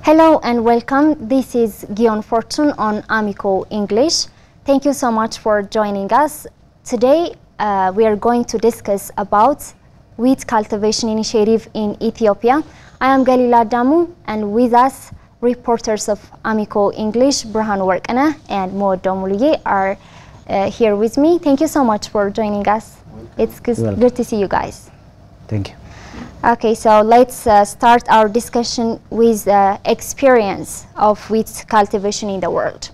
Hello and welcome. This is Ghion Fortune on Amico English. Thank you so much for joining us. Today we are going to discuss about wheat cultivation initiative in Ethiopia. I am Galila Damu, and with us reporters of Amico English, Brahanu Warkana and Modo Muliye are here with me. Thank you so much for joining us. It's good to see you guys. Thank you. Okay, so let's start our discussion with the experience of wheat cultivation in the world.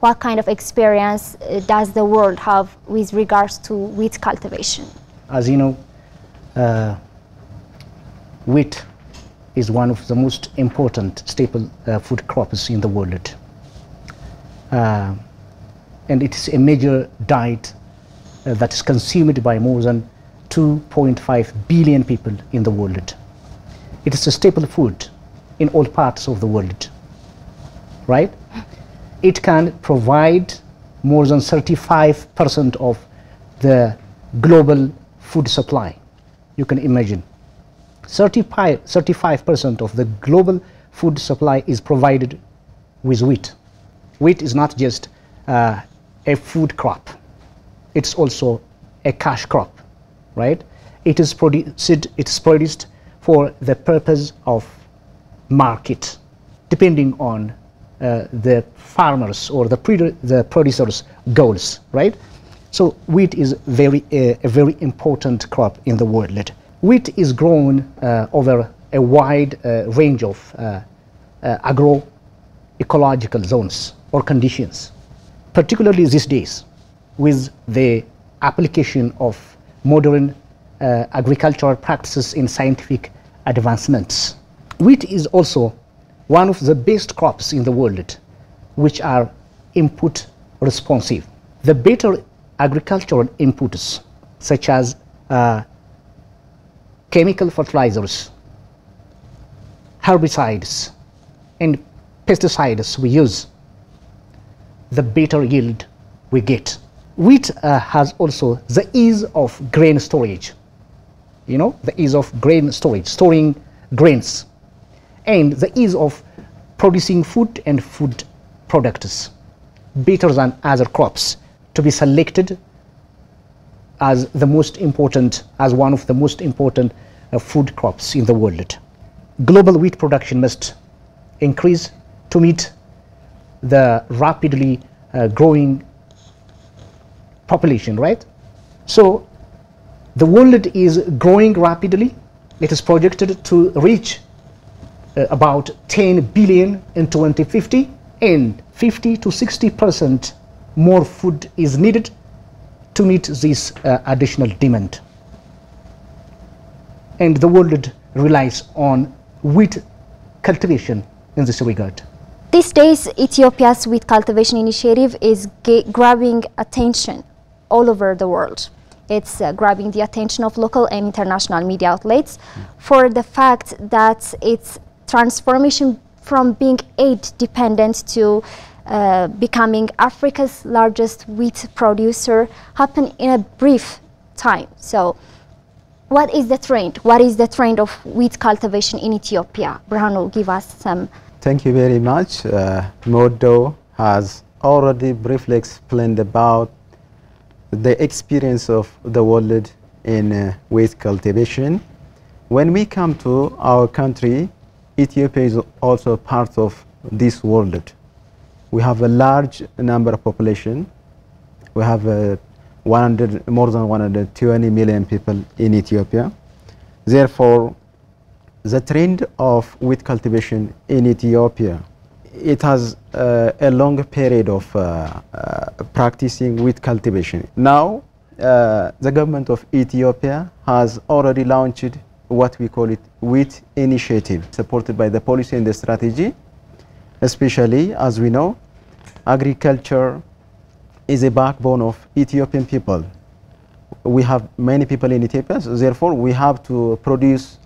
What kind of experience does the world have with regards to wheat cultivation? As you know, wheat is one of the most important staple food crops in the world. And it is a major diet that is consumed by more than 2.5 billion people in the world. It is a staple food in all parts of the world, right? It can provide more than 35% of the global food supply. You can imagine 35% of the global food supply is provided with wheat. Wheat is not just a food crop, it's also a cash crop. Right? It is produced for the purpose of market, depending on the farmers or the producers' goals. Right? So wheat is a very important crop in the world. Wheat is grown over a wide range of agroecological zones or conditions, particularly these days with the application of modern agricultural practices in scientific advancements. Wheat is also one of the best crops in the world which are input responsive. The better agricultural inputs such as chemical fertilizers, herbicides and pesticides we use, the better yield we get. Wheat has also the ease of grain storage, the ease of grain storage, storing grains, and the ease of producing food and food products, better than other crops, to be selected as one of the most important food crops in the world. Global wheat production must increase to meet the rapidly growing population, right? So the world is growing rapidly. It is projected to reach about 10 billion in 2050, and 50 to 60% more food is needed to meet this additional demand. And the world relies on wheat cultivation in this regard. These days, Ethiopia's wheat cultivation initiative is grabbing attention all over the world. It's grabbing the attention of local and international media outlets for the fact that its transformation from being aid dependent to becoming Africa's largest wheat producer happened in a brief time. So what is the trend? What is the trend of wheat cultivation in Ethiopia? Brahanu, give us some. Thank you very much. Modo has already briefly explained about the experience of the world in wheat cultivation. When we come to our country, Ethiopia is also part of this world. We have a large number of population. We have more than 120 million people in Ethiopia. Therefore, the trend of wheat cultivation in Ethiopia, it has a long period of practicing wheat cultivation. Now, the government of Ethiopia has already launched what we call it wheat initiative, supported by the policy and the strategy. Especially, as we know, agriculture is a backbone of Ethiopian people. We have many people in Ethiopia, so therefore we have to produce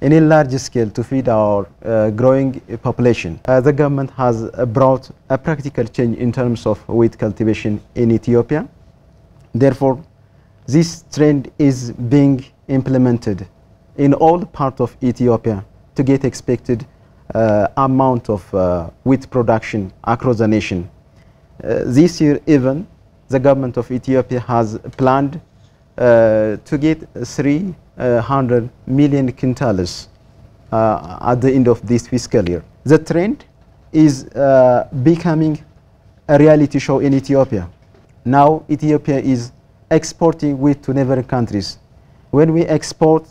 in a large scale to feed our growing population. The government has brought a practical change in terms of wheat cultivation in Ethiopia. Therefore, this trend is being implemented in all parts of Ethiopia to get expected amount of wheat production across the nation. This year even, the government of Ethiopia has planned to get 300 million quintals at the end of this fiscal year. The trend is becoming a reality show in Ethiopia. Now Ethiopia is exporting wheat to neighboring countries. When we export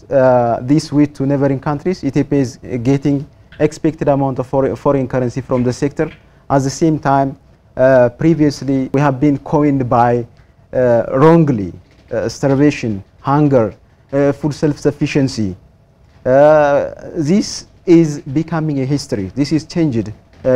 this wheat to neighboring countries, Ethiopia is getting expected amount of foreign currency from the sector. At the same time, previously we have been coined by wrongly starvation, hunger, food self-sufficiency. This is becoming a history. This is changed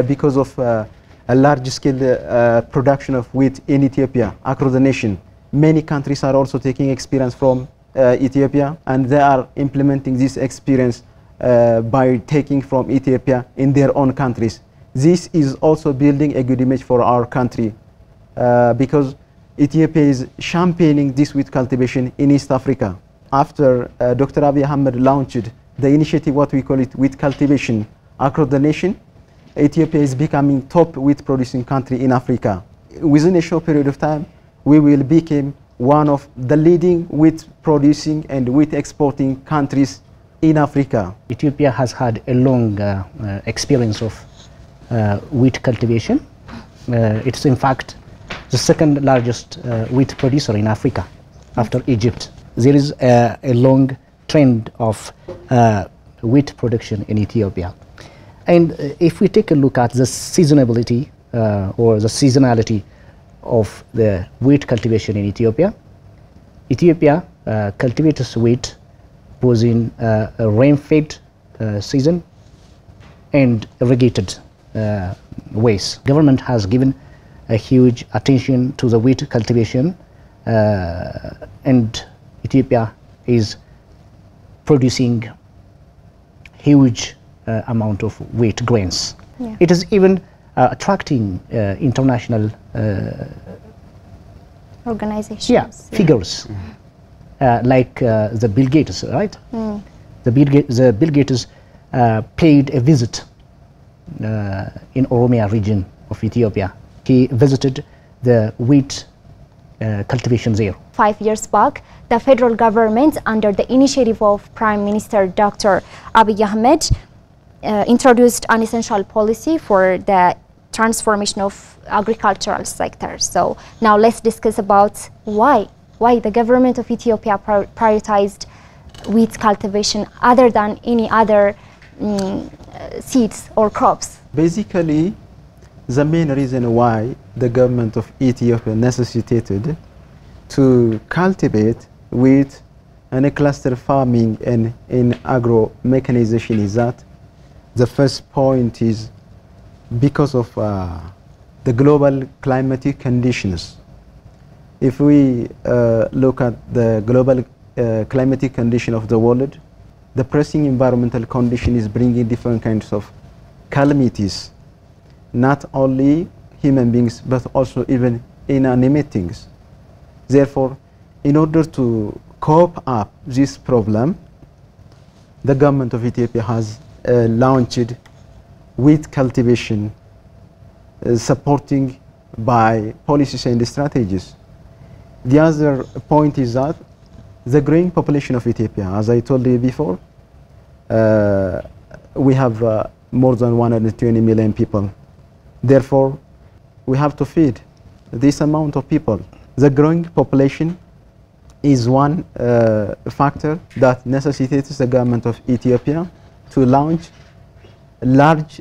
because of a large-scale production of wheat in Ethiopia across the nation. Many countries are also taking experience from Ethiopia, and they are implementing this experience by taking from Ethiopia in their own countries. This is also building a good image for our country because Ethiopia is championing this wheat cultivation in East Africa. After Dr. Abiy Ahmed launched the initiative, what we call it, wheat cultivation across the nation, Ethiopia is becoming top wheat producing country in Africa. Within a short period of time, we will become one of the leading wheat producing and wheat exporting countries in Africa. Ethiopia has had a long experience of wheat cultivation. It's in fact the second largest wheat producer in Africa after Egypt. There is a long trend of wheat production in Ethiopia. And if we take a look at the seasonality or the seasonality of the wheat cultivation in Ethiopia, Ethiopia cultivates wheat both in a rain-fed season and irrigated ways. Government has given a huge attention to the wheat cultivation, and Ethiopia is producing huge amount of wheat grains. Yeah. It is even attracting international organizations. Figures like the Bill Gates, right? The Bill Gates paid a visit in Oromia region of Ethiopia. He visited the wheat cultivation there. 5 years back, the federal government, under the initiative of Prime Minister Dr. Abiy Ahmed, introduced an essential policy for the transformation of agricultural sector. So now let's discuss about why the government of Ethiopia prioritized wheat cultivation other than any other seeds or crops. Basically, the main reason why the government of Ethiopia necessitated to cultivate wheat and a cluster farming and in agro mechanization is that the first point is because of the global climatic conditions. If we look at the global climatic condition of the world, the pressing environmental condition is bringing different kinds of calamities, not only human beings but also even inanimate things. Therefore, in order to cope up this problem, the government of Ethiopia has launched wheat cultivation, supporting by policies and strategies. The other point is that the growing population of Ethiopia, as I told you before, we have more than 120 million people. Therefore, we have to feed this amount of people. The growing population is one factor that necessitates the government of Ethiopia to launch large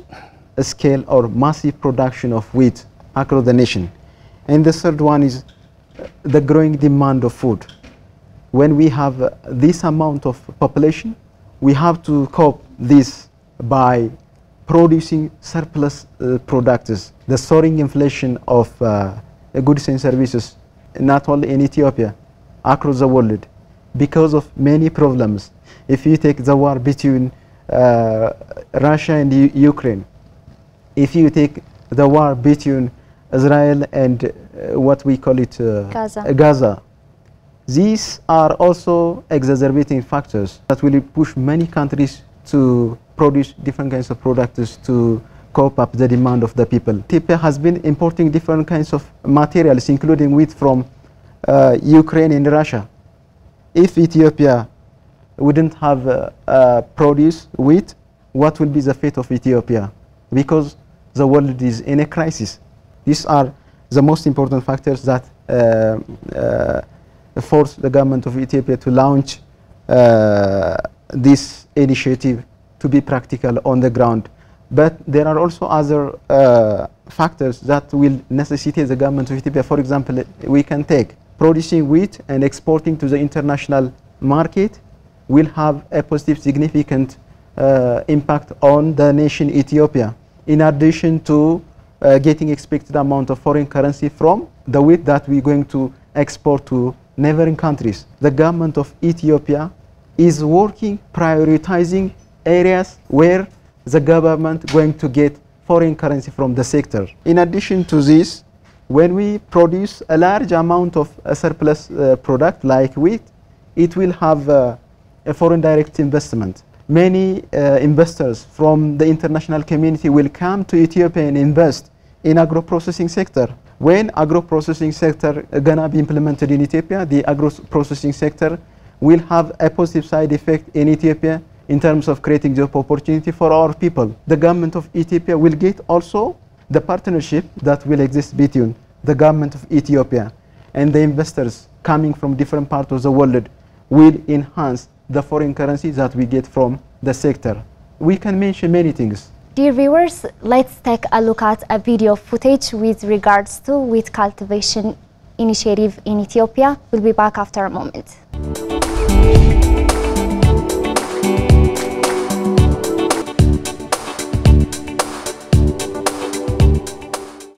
scale or massive production of wheat across the nation. And the third one is the growing demand of food. When we have this amount of population, we have to cope this by producing surplus products. The soaring inflation of goods and services, not only in Ethiopia, across the world, because of many problems. If you take the war between Russia and Ukraine, if you take the war between Israel and what we call it Gaza, these are also exacerbating factors that will push many countries to produce different kinds of products to cope up the demand of the people. Ethiopia has been importing different kinds of materials, including wheat from Ukraine and Russia. If Ethiopia wouldn't have produce wheat, what will be the fate of Ethiopia? Because the world is in a crisis. These are the most important factors that force the government of Ethiopia to launch this initiative to be practical on the ground. But there are also other factors that will necessitate the government of Ethiopia. For example, we can take producing wheat and exporting to the international market will have a positive, significant impact on the nation Ethiopia, in addition to getting expected amount of foreign currency from the wheat that we're going to export to neighboring countries. The government of Ethiopia is working, prioritizing areas where the government going to get foreign currency from the sector. In addition to this, when we produce a large amount of a surplus product like wheat, it will have a foreign direct investment. Many investors from the international community will come to Ethiopia and invest in agro-processing sector. When agro-processing sector gonna be implemented in Ethiopia, the agro-processing sector will have a positive side effect in Ethiopia in terms of creating job opportunity for our people. The government of Ethiopia will get also the partnership that will exist between the government of Ethiopia and the investors coming from different parts of the world will enhance the foreign currency that we get from the sector. We can mention many things. Dear viewers, let's take a look at a video footage with regards to wheat cultivation initiative in Ethiopia. We'll be back after a moment.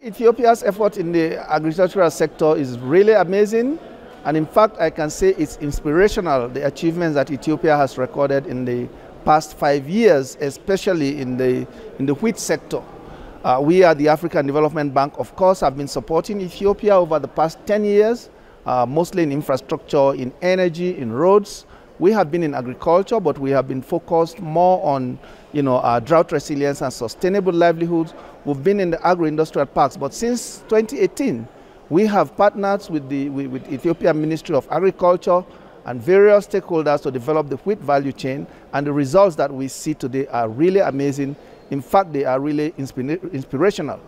Ethiopia's effort in the agricultural sector is really amazing, and in fact I can say it's inspirational, the achievements that Ethiopia has recorded in the past 5 years, especially in the wheat sector. We at the African Development Bank, of course, have been supporting Ethiopia over the past 10 years, mostly in infrastructure, in energy, in roads. We have been in agriculture, but we have been focused more on drought resilience and sustainable livelihoods. We've been in the agro-industrial parks, but since 2018, we have partnered with the Ethiopian Ministry of Agriculture and various stakeholders to develop the wheat value chain, and the results that we see today are really amazing. In fact, they are really inspirational,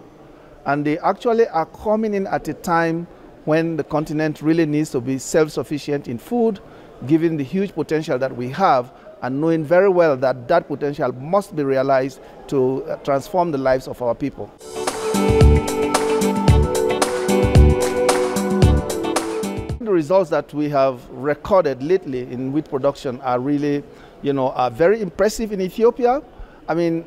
and they actually are coming in at a time when the continent really needs to be self-sufficient in food, given the huge potential that we have, and knowing very well that that potential must be realized to transform the lives of our people. The results that we have recorded lately in wheat production are really, are very impressive in Ethiopia. I mean,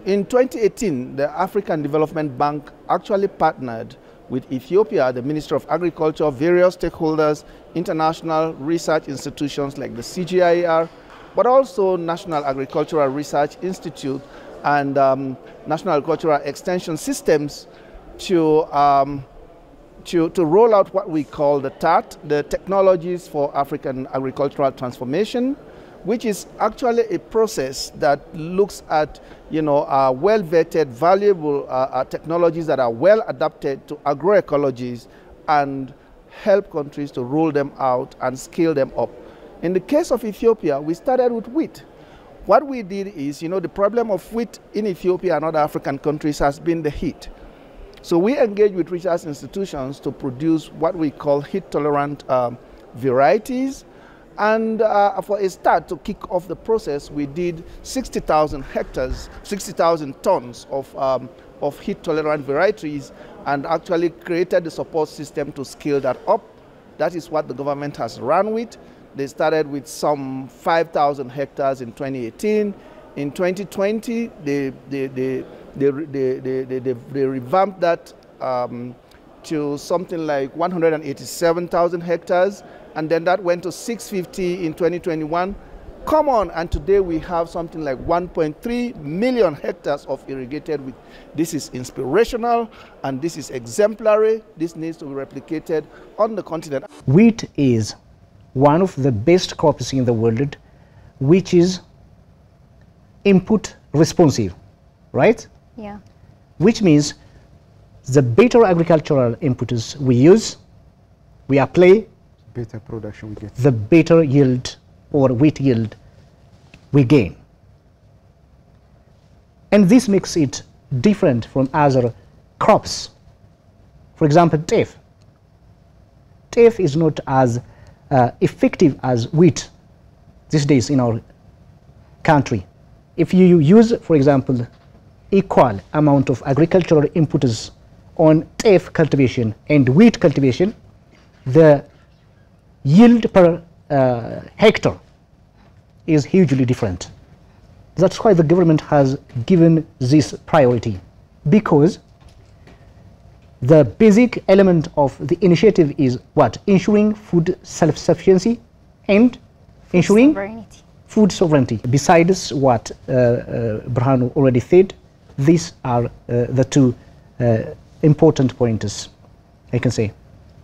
in 2018, the African Development Bank actually partnered with Ethiopia, the Ministry of Agriculture, various stakeholders, international research institutions like the CGIAR, but also National Agricultural Research Institute and National Agricultural Extension Systems to roll out what we call the TAT, the Technologies for African Agricultural Transformation, which is actually a process that looks at well-vetted, valuable technologies that are well adapted to agroecologies and help countries to roll them out and scale them up. In the case of Ethiopia, we started with wheat. What we did is, the problem of wheat in Ethiopia and other African countries has been the heat. So we engaged with research institutions to produce what we call heat-tolerant varieties. And for a start, to kick off the process, we did 60,000 hectares, 60,000 tons of heat-tolerant varieties, and actually created the support system to scale that up. That is what the government has run with. They started with some 5,000 hectares in 2018. In 2020, they revamped that to something like 187,000 hectares, and then that went to 650 in 2021. Come on, and today we have something like 1.3 million hectares of irrigated wheat. This is inspirational, and this is exemplary. This needs to be replicated on the continent. Wheat is one of the best crops in the world, which is input responsive, right? Yeah. Which means the better agricultural inputs we use, we apply, Better production we get. the better yield or wheat yield we gain. And this makes it different from other crops. For example, teff. Teff is not as effective as wheat these days in our country. If you use, for example, equal amount of agricultural inputs on teff cultivation and wheat cultivation, the yield per hectare is hugely different. That's why the government has given this priority, because the basic element of the initiative is what? Ensuring food self-sufficiency and ensuring Sovereignty. food sovereignty. Besides what Burhanu already said, these are the two important pointers, I can say.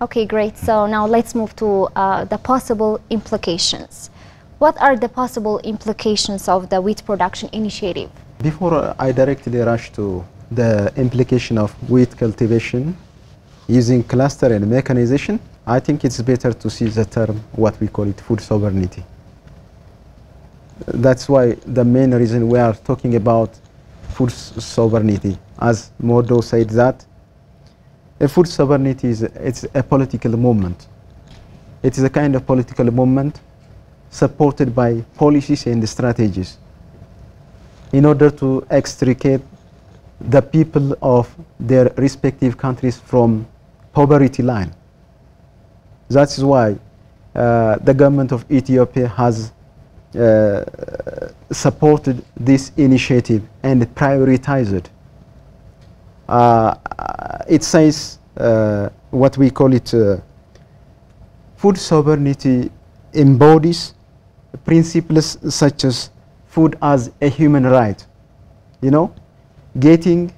Okay, great. So now let's move to the possible implications. What are the possible implications of the wheat production initiative? Before I directly rush to the implication of wheat cultivation using cluster and mechanization, I think it's better to see the term, what we call it, food sovereignty. That's why the main reason we are talking about food sovereignty. As Modo said that, a food sovereignty it's a political movement. It is a kind of political movement supported by policies and strategies in order to extricate the people of their respective countries from poverty line. That's why the government of Ethiopia has supported this initiative and prioritized it. It says what we call it food sovereignty embodies principles such as food as a human right. You know, getting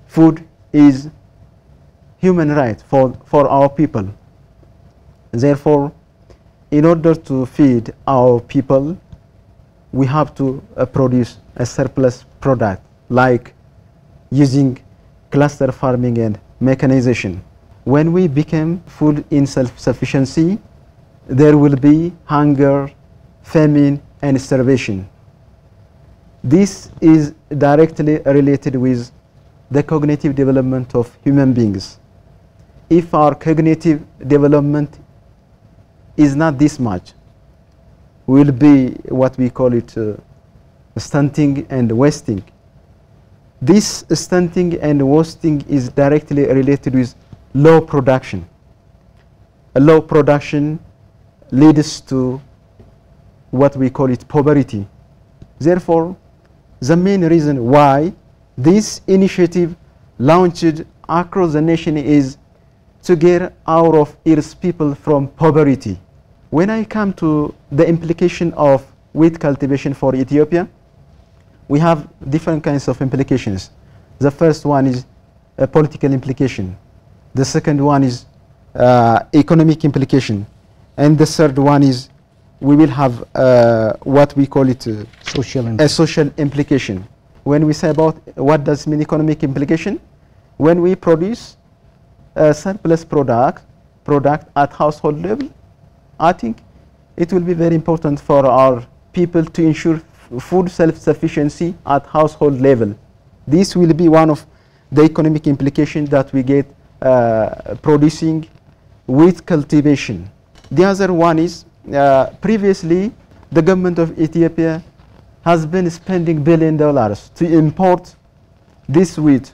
food is human right for our people. Therefore, in order to feed our people, we have to produce a surplus product, like using cluster farming and mechanization. When we become food in self-sufficiency, there will be hunger, famine, and starvation. This is directly related with the cognitive development of human beings. If our cognitive development is not this much, will be what we call it stunting and wasting. This stunting and wasting is directly related with low production. A low production leads to what we call it poverty. Therefore, the main reason why this initiative launched across the nation is to get out of its people from poverty. When I come to the implication of wheat cultivation for Ethiopia, we have different kinds of implications. The first one is a political implication. The second one is economic implication. And the third one is we will have what we call it a social implication. When we say about what does mean economic implication, when we produce a surplus product at household level, I think it will be very important for our people to ensure food self-sufficiency at household level. This will be one of the economic implications that we get producing wheat cultivation. The other one is previously the government of Ethiopia has been spending $1 billion to import this wheat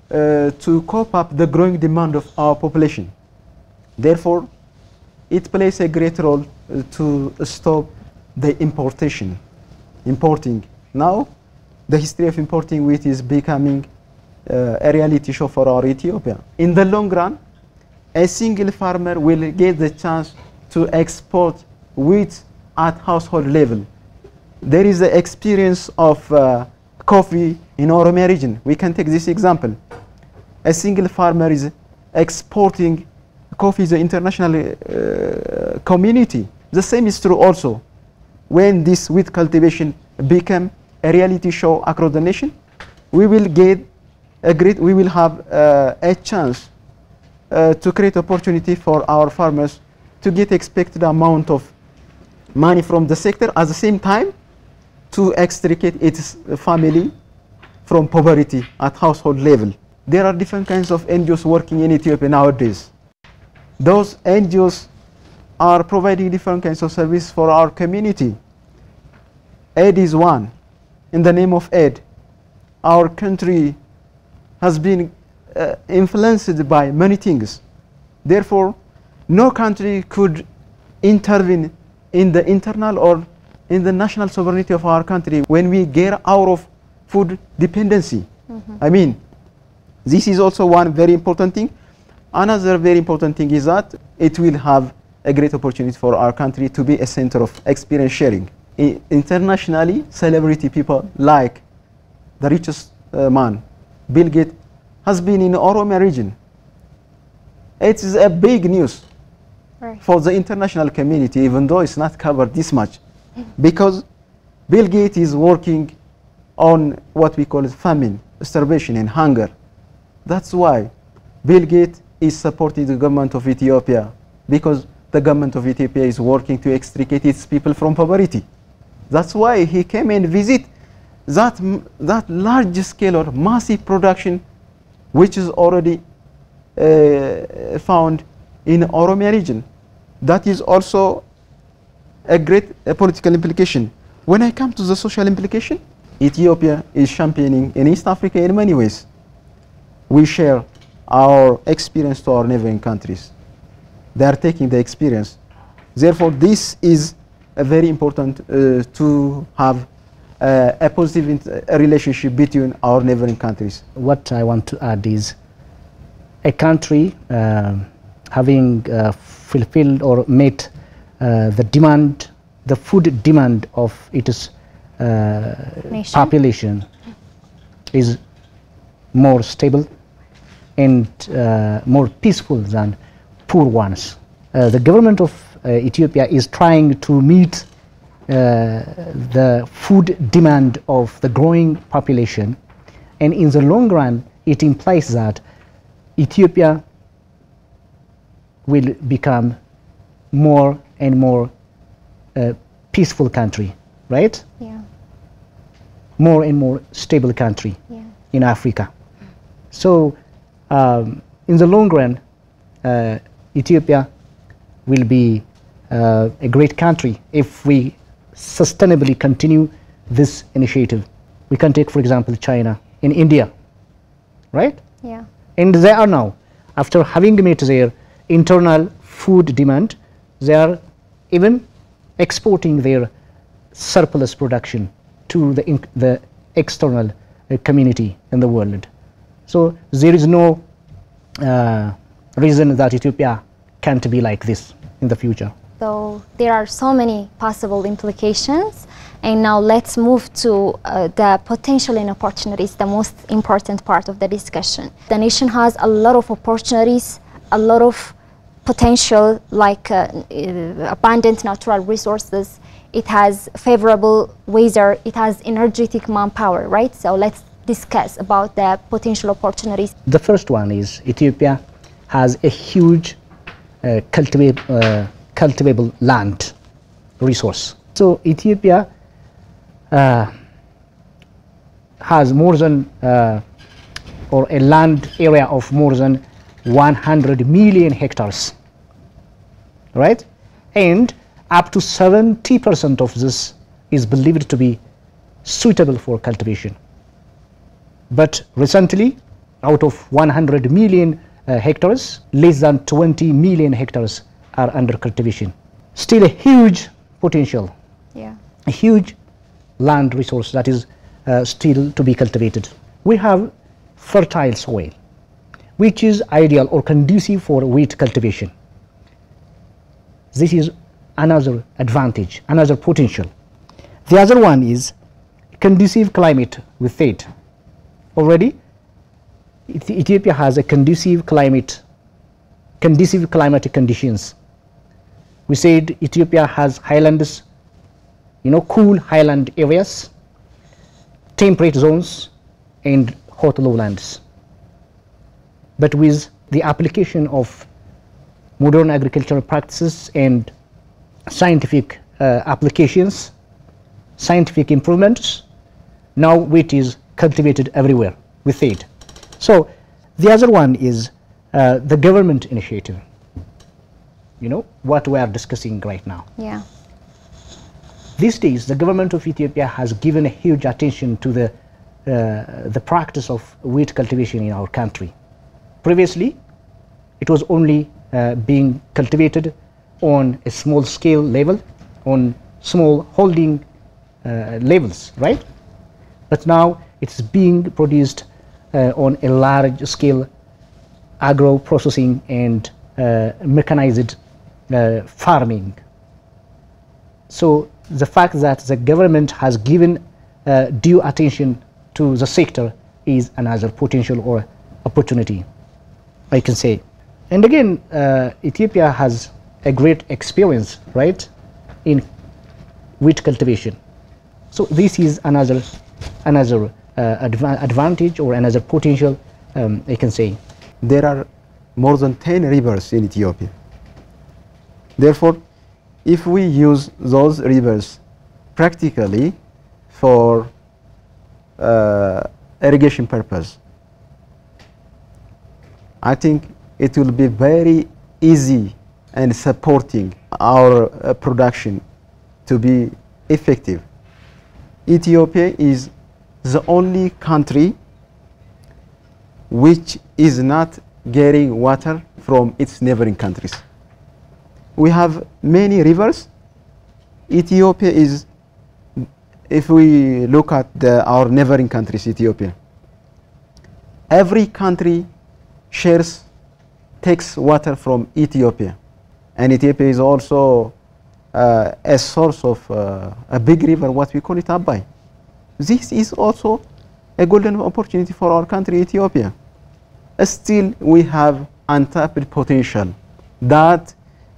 to cope up the growing demand of our population. Therefore, it plays a great role to stop the importing. Now, the history of importing wheat is becoming a reality show for our Ethiopia. In the long run, a single farmer will get the chance to export wheat at household level. There is the experience of coffee in Oromia region. We can take this example. A single farmer is exporting coffee to the international community. The same is true also when this wheat cultivation become a reality show across the nation, we will have a chance to create opportunity for our farmers to get expected amount of money from the sector, at the same time to extricate its family from poverty at household level. There are different kinds of NGOs working in Ethiopia nowadays. Those NGOs are providing different kinds of service for our community. Aid is one. In the name of aid, our country has been influenced by many things. Therefore, no country could intervene in the internal or in the national sovereignty of our country when we get out of food dependency. I mean, this is also one very important thing. Another very important thing is that it will have a great opportunity for our country to be a center of experience sharing. Internationally, celebrity people like the richest man, Bill Gates, has been in Oromia region. It is a big news for the international community, even though it's not covered this much, because Bill Gates is working on what we call famine, starvation and hunger. That's why Bill Gates is supporting the government of Ethiopia, because the government of Ethiopia is working to extricate its people from poverty. That's why he came and visit that large scale or massive production which is already found in Oromia region. That is also a great political implication. When I come to the social implication, Ethiopia is championing in East Africa in many ways. We share our experience to our neighboring countries. They are taking the experience. Therefore, this is a very important to have a positive relationship between our neighboring countries. What I want to add is a country having fulfilled or met the demand, the food demand of its population is more stable and more peaceful than poor ones. The government of Ethiopia is trying to meet the food demand of the growing population, and in the long run it implies that Ethiopia will become more and more peaceful country, right? Yeah. More and more stable country in Africa. So in the long run, Ethiopia will be a great country if we sustainably continue this initiative. We can take, for example, China and India, right? Yeah. And they are now, after having met their internal food demand, they are even exporting their surplus production to the external community in the world. So there is no reason that Ethiopia can't be like this in the future. So there are so many possible implications, and now let's move to the potential and opportunities, the most important part of the discussion. The nation has a lot of opportunities, a lot of potential, like abundant natural resources. It has favorable weather, it has energetic manpower, right? So let's discuss about the potential opportunities. The first one is Ethiopia has a huge cultivable land resource. So Ethiopia has more than or a land area of more than 100 million hectares, right? And up to 70% of this is believed to be suitable for cultivation. But recently, out of 100 million hectares, less than 20 million hectares are under cultivation. Still a huge potential, a huge land resource that is still to be cultivated. We have fertile soil, which is ideal or conducive for wheat cultivation. This is another advantage, another potential. The other one is conducive climate with it. Already, Ethiopia has a conducive climatic conditions. We said Ethiopia has highlands, cool highland areas, temperate zones and hot lowlands. But with the application of modern agricultural practices and scientific applications, scientific improvements, now wheat is cultivated everywhere with aid. So the other one is the government initiative, you know, what we are discussing right now. Yeah. These days, the government of Ethiopia has given a huge attention to the practice of wheat cultivation in our country. Previously, it was only being cultivated on a small scale level, on small holding levels, right? But now it's being produced on a large scale agro processing and mechanized farming. So the fact that the government has given due attention to the sector is another potential or opportunity, I can say. And again, Ethiopia has a great experience, right, in wheat cultivation. So this is another advantage or another potential, I can say. There are more than 10 rivers in Ethiopia. Therefore, if we use those rivers practically for irrigation purpose, I think it will be very easy and supporting our production to be effective. Ethiopia is the only country which is not getting water from its neighboring countries. We have many rivers. Ethiopia is, if we look at our neighboring countries, Ethiopia, every country takes water from Ethiopia. And Ethiopia is also a source of a big river, what we call it Abai. This is also a golden opportunity for our country, Ethiopia. Still, we have untapped potential that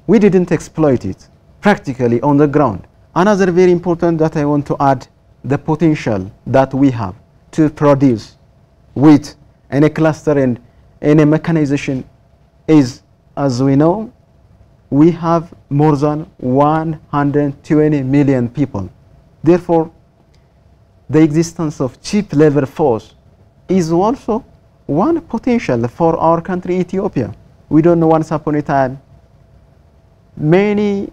we didn't exploit it practically on the ground. Another very important that I want to add, the potential that we have to produce wheat and a cluster and a mechanization is, as we know, we have more than 120 million people. Therefore, the existence of cheap labor force is also one potential for our country, Ethiopia. We don't know, once upon a time, many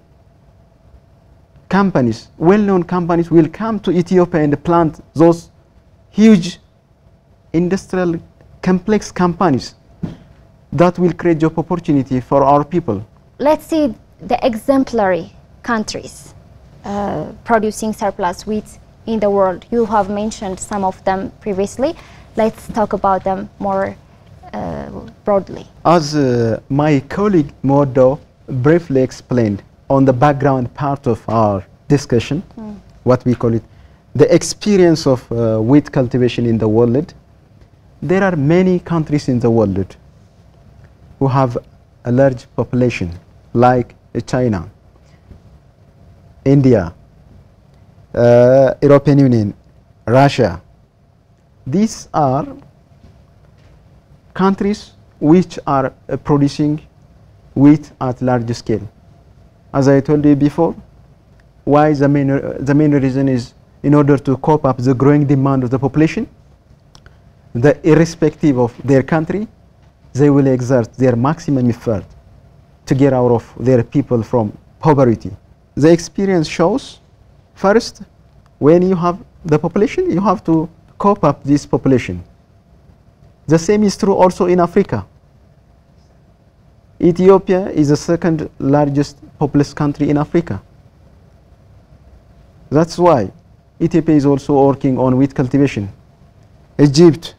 companies, well-known companies, will come to Ethiopia and plant those huge industrial complex companies that will create job opportunity for our people. Let's see the exemplary countries producing surplus wheat in the world. You have mentioned some of them previously. Let's talk about them more broadly. As my colleague Modo briefly explained on the background part of our discussion, what we call it, the experience of wheat cultivation in the world, there are many countries in the world who have a large population, like China, India, European Union, Russia. These are countries which are producing wheat at large scale. As I told you before, why the main reason is in order to cope up the growing demand of the population, irrespective of their country, they will exert their maximum effort to get out of their people from poverty. The experience shows, first, when you have the population, you have to cope up this population. The same is true also in Africa. Ethiopia is the second largest populous country in Africa. That's why Ethiopia is also working on wheat cultivation. Egypt,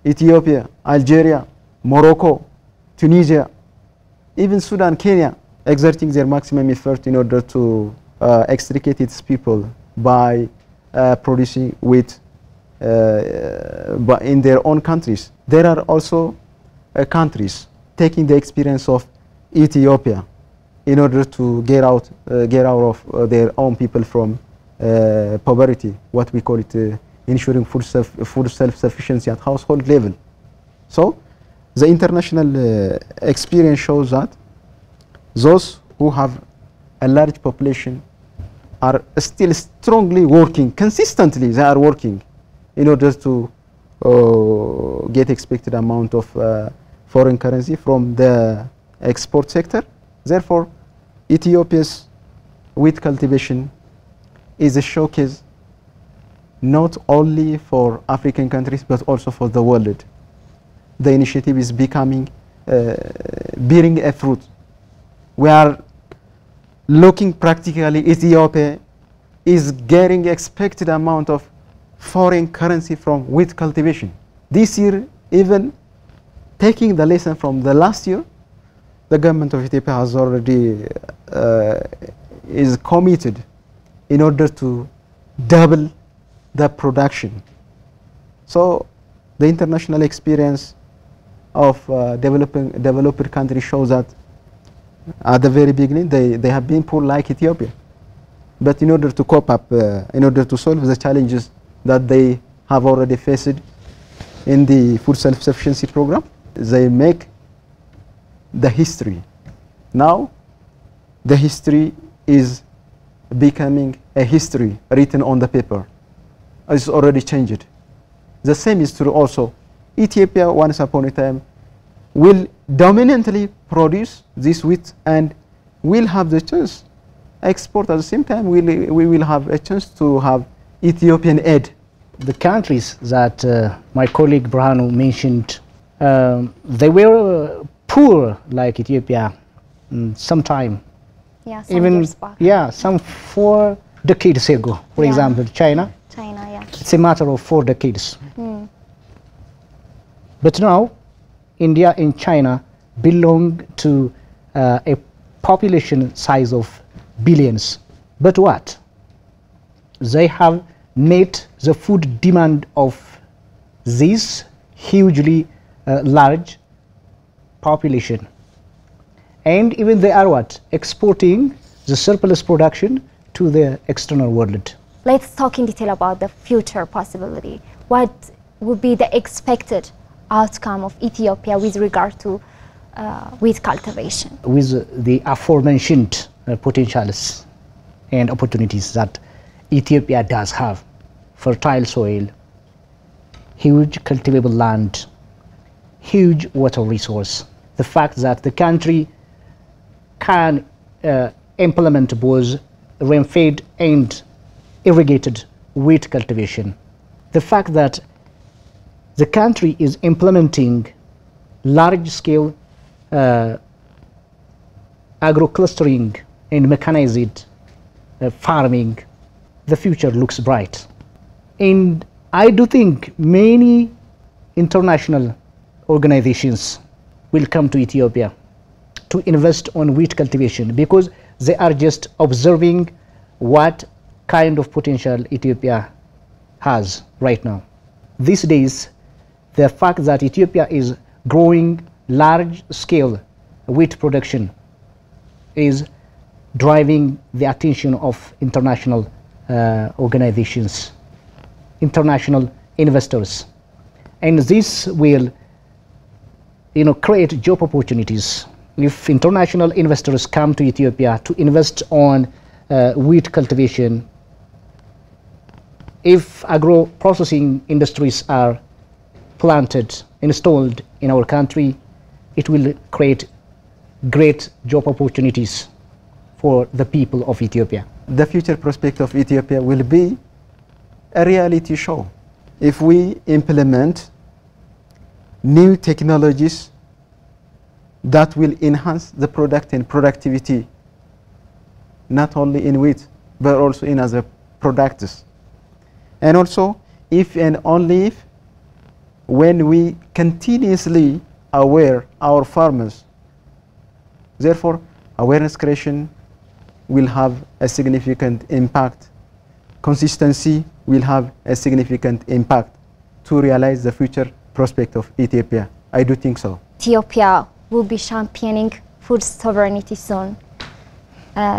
Ethiopia, Algeria, Morocco, Tunisia, even Sudan, Kenya, exerting their maximum effort in order to extricate its people by producing wheat in their own countries. There are also countries taking the experience of Ethiopia in order to get out of their own people from poverty, what we call it ensuring food self-sufficiency at household level. So the international experience shows that those who have a large population are still strongly working, consistently they are working in order to get expected amount of foreign currency from the export sector. Therefore, Ethiopia's wheat cultivation is a showcase not only for African countries but also for the world. The initiative is becoming, bearing a fruit. We are looking practically, Ethiopia is getting expected amount of foreign currency from wheat cultivation. This year, even taking the lesson from the last year, the government of Ethiopia has already is committed in order to double the production. So the international experience of developed countries shows that at the very beginning they have been poor like Ethiopia. But in order to cope up, in order to solve the challenges that they have already faced in the food self-sufficiency program, they make the history. Now the history is becoming a history written on the paper. It's already changed. The same is true also. Ethiopia once upon a time will dominantly produce this wheat and will have the chance export at the same time. We will have a chance to have Ethiopian aid. The countries that my colleague Brhanu mentioned, they were poor like Ethiopia sometime. Yeah, some years back. Yeah, some 4 decades ago. For example, China. China, yeah. It's a matter of 4 decades. But now, India and China belong to a population size of billions. But what? They have met the food demand of this hugely large population. And even they are what? Exporting the surplus production to the external world. Let's talk in detail about the future possibility. What would be the expected outcome of Ethiopia with regard to wheat cultivation? With the aforementioned potentials and opportunities that Ethiopia does have: fertile soil, huge cultivable land, huge water resource, the fact that the country can implement both rain-fed and irrigated wheat cultivation, the fact that the country is implementing large-scale agro-clustering and mechanized farming, the future looks bright. And I do think many international organizations will come to Ethiopia to invest on wheat cultivation because they are just observing what kind of potential Ethiopia has right now. These days, the fact that Ethiopia is growing large-scale wheat production is driving the attention of international organizations, international investors, and this will, create job opportunities. If international investors come to Ethiopia to invest on wheat cultivation, if agro-processing industries are planted, installed in our country, it will create great job opportunities for the people of Ethiopia. The future prospect of Ethiopia will be a reality show if we implement new technologies that will enhance the product and productivity, not only in wheat but also in other products. And also, if and only if when we continuously aware our farmers, therefore awareness creation will have a significant impact. Consistency will have a significant impact to realize the future prospect of Ethiopia. I do think so. Ethiopia will be championing food sovereignty soon.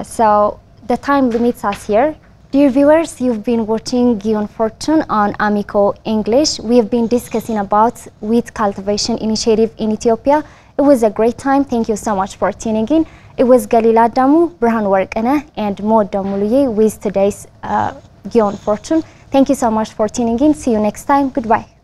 So the time limits us here. Dear viewers, you've been watching Ghion Fortune on Amico English. We have been discussing about wheat cultivation initiative in Ethiopia. It was a great time. Thank you so much for tuning in. It was Galila Damu, Burhan Warkana, and Maud Damuluye with today's Ghion Fortune. Thank you so much for tuning in. See you next time. Goodbye.